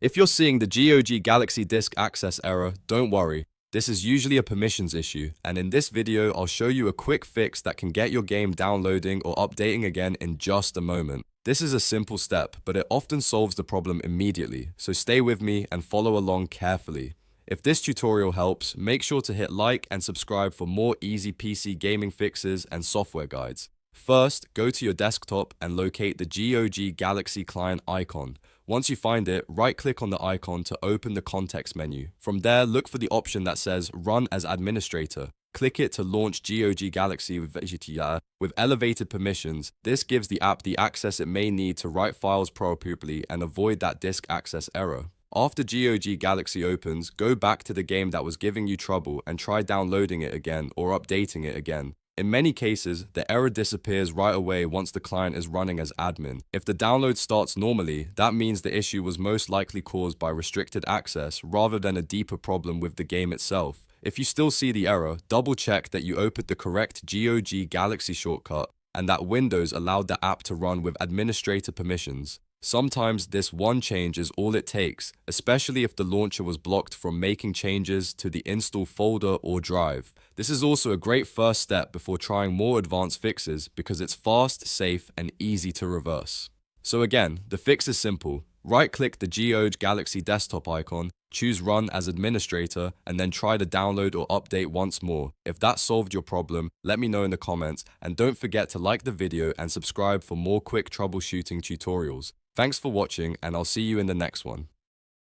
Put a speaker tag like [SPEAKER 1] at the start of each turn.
[SPEAKER 1] If you're seeing the GOG Galaxy disk access error, don't worry. This is usually a permissions issue, and in this video I'll show you a quick fix that can get your game downloading or updating again in just a moment. This is a simple step, but it often solves the problem immediately, so stay with me and follow along carefully. If this tutorial helps, make sure to hit like and subscribe for more easy PC gaming fixes and software guides. First, go to your desktop and locate the GOG Galaxy client icon. Once you find it, right-click on the icon to open the context menu. From there, look for the option that says Run as Administrator. Click it to launch GOG Galaxy with elevated permissions. This gives the app the access it may need to write files appropriately and avoid that disk access error. After GOG Galaxy opens, go back to the game that was giving you trouble and try downloading it again or updating it again. In many cases, the error disappears right away once the client is running as admin. If the download starts normally, that means the issue was most likely caused by restricted access rather than a deeper problem with the game itself. If you still see the error, double check that you opened the correct GOG Galaxy shortcut and that Windows allowed the app to run with administrator permissions. Sometimes this one change is all it takes, especially if the launcher was blocked from making changes to the install folder or drive. This is also a great first step before trying more advanced fixes because it's fast, safe, and easy to reverse. So again, the fix is simple. Right-click the GOG Galaxy desktop icon, choose Run as Administrator, and then try to download or update once more. If that solved your problem, let me know in the comments, and don't forget to like the video and subscribe for more quick troubleshooting tutorials. Thanks for watching, and I'll see you in the next one.